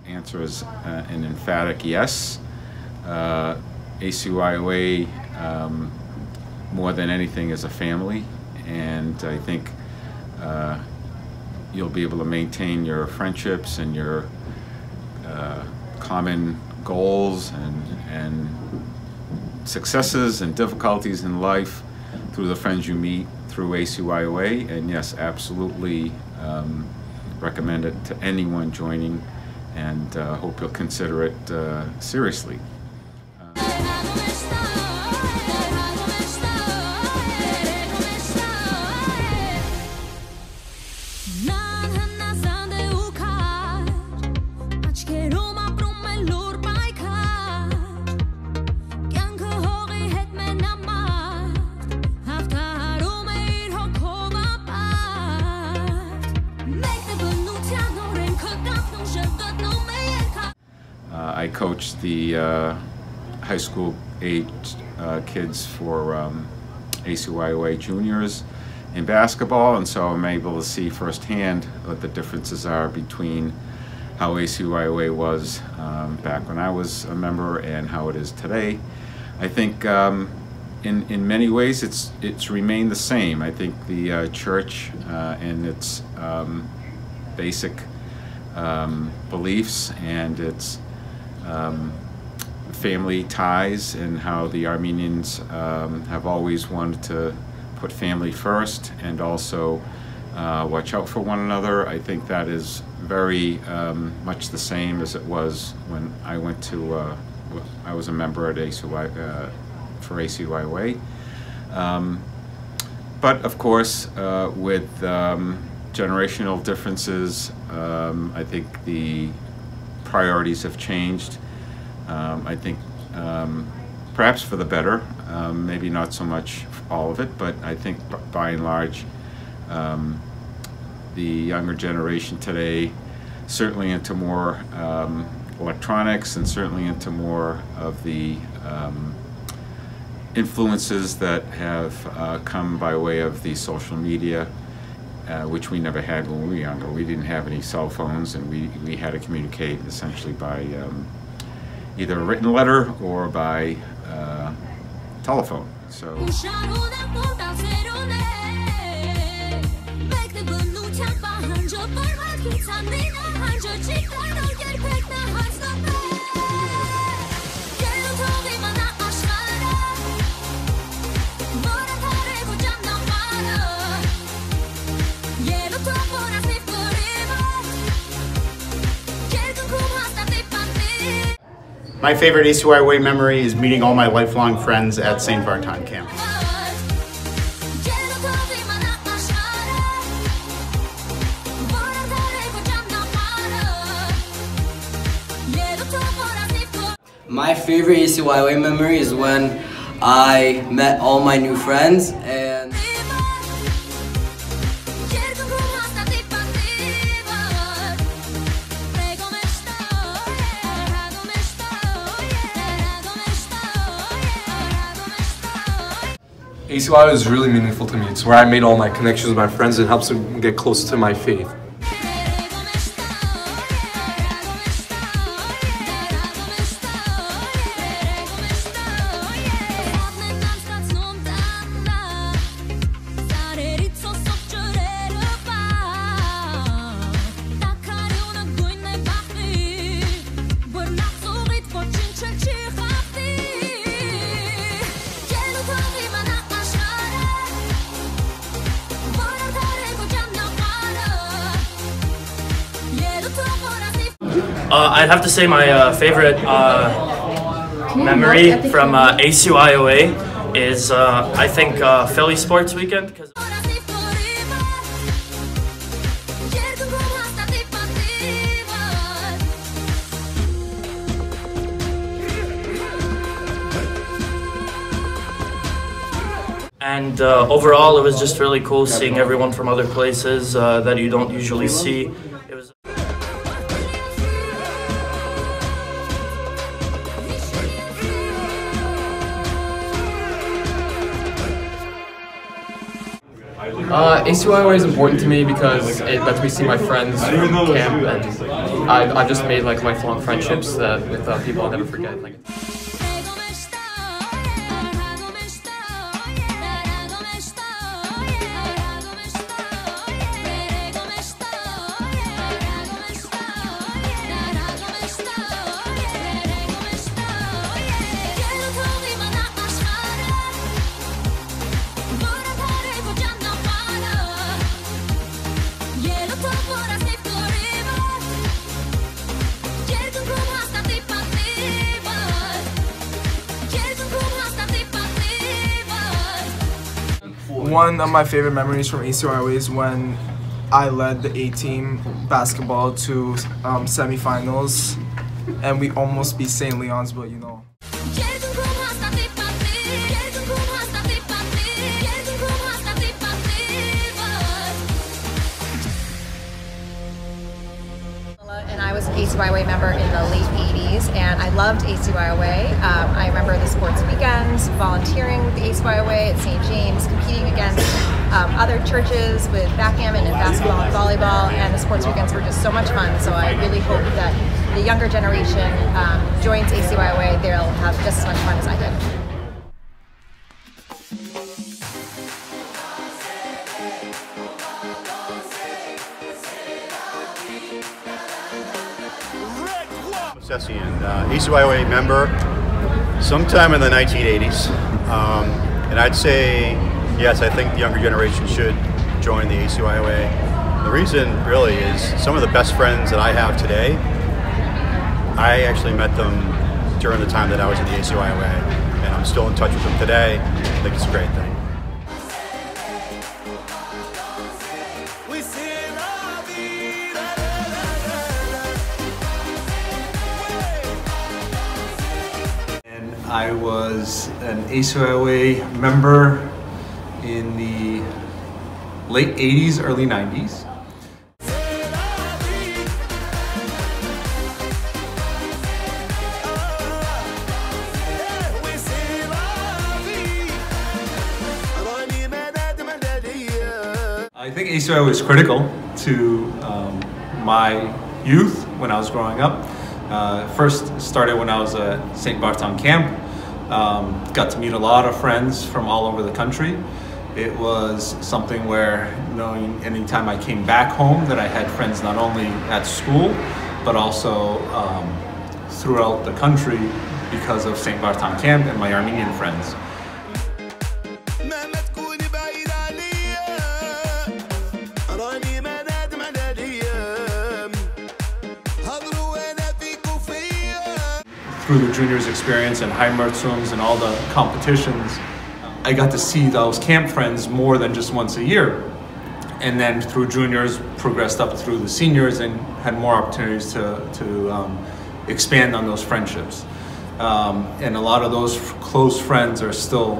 Answer is an emphatic yes. ACYOA, more than anything, is a family, and I think you'll be able to maintain your friendships and your common goals and successes and difficulties in life through the friends you meet through ACYOA. And yes, absolutely recommend it to anyone joining, and hope you'll consider it seriously. I coach the high school age kids for ACYOA juniors in basketball, and so I'm able to see firsthand what the differences are between how ACYOA was back when I was a member and how it is today. I think in many ways it's remained the same. I think the church and its basic beliefs and its family ties, and how the Armenians have always wanted to put family first and also watch out for one another. I think that is very much the same as it was when I went to, I was a member at for ACYOA. But of course, with generational differences, I think the priorities have changed. I think perhaps for the better, maybe not so much all of it, but I think by and large the younger generation today certainly into more electronics, and certainly into more of the influences that have come by way of the social media, which we never had when we were younger. We didn't have any cell phones, and we had to communicate essentially by either a written letter or by telephone. So. My favorite ACYOA memory is meeting all my lifelong friends at St. Vartan camp. My favorite ACYOA memory is when I met all my new friends, and ACYOA is really meaningful to me. It's where I made all my connections with my friends. It helps me get closer to my faith. I'd have to say my favorite memory from ACYOA is I think Philly Sports Weekend. And overall, it was just really cool seeing everyone from other places that you don't usually see. It was. ACYOA is important to me because it lets me see my friends from camp, and I've just made like lifelong friendships with people I'll never forget. One of my favorite memories from ACYOA is when I led the A-team basketball to semifinals, and we almost beat St. Leon's, but you know. And I was an ACYOA member in the late 80s, and I loved ACYOA. I remember the sports weekends, volunteering with the ACYOA at St. James, competing against other churches with backgammon and basketball and volleyball, and the sports weekends were just so much fun. So I really hope that the younger generation joins ACYOA. They'll have just as much fun as I did. Sessian, ACYOA member sometime in the 1980s, and I'd say yes, I think the younger generation should join the ACYOA. The reason really is some of the best friends that I have today, I actually met them during the time that I was in the ACYOA, and I'm still in touch with them today. I think it's a great thing. I was an ACYOA member in the late 80s, early 90s. I think ACYOA was critical to my youth when I was growing up. First started when I was at St. Barthon camp. Got to meet a lot of friends from all over the country. It was something where knowing anytime I came back home that I had friends not only at school but also throughout the country because of St. Barthon camp and my Armenian friends. Through the juniors experience and Heimertsums and all the competitions, I got to see those camp friends more than just once a year. And then through juniors, progressed up through the seniors and had more opportunities to expand on those friendships. And a lot of those close friends are still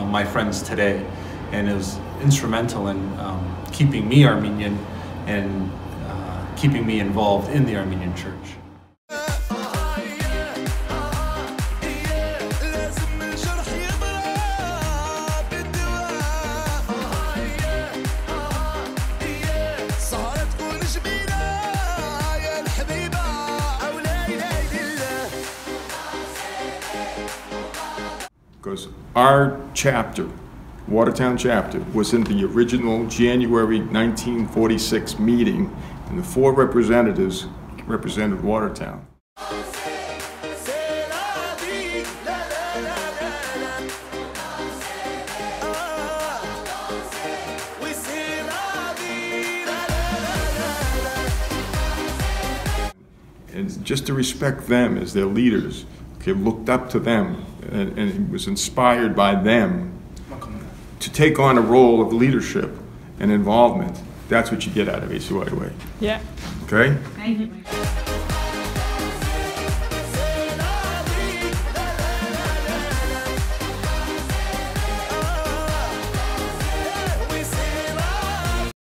my friends today. And it was instrumental in keeping me Armenian and keeping me involved in the Armenian church. Because our chapter, Watertown chapter, was in the original January 1946 meeting, and the 4 representatives represented Watertown. And just to respect them as their leaders, looked up to them, and was inspired by them to take on a role of leadership and involvement. That's what you get out of ACYOA. Yeah. Okay? Thank you.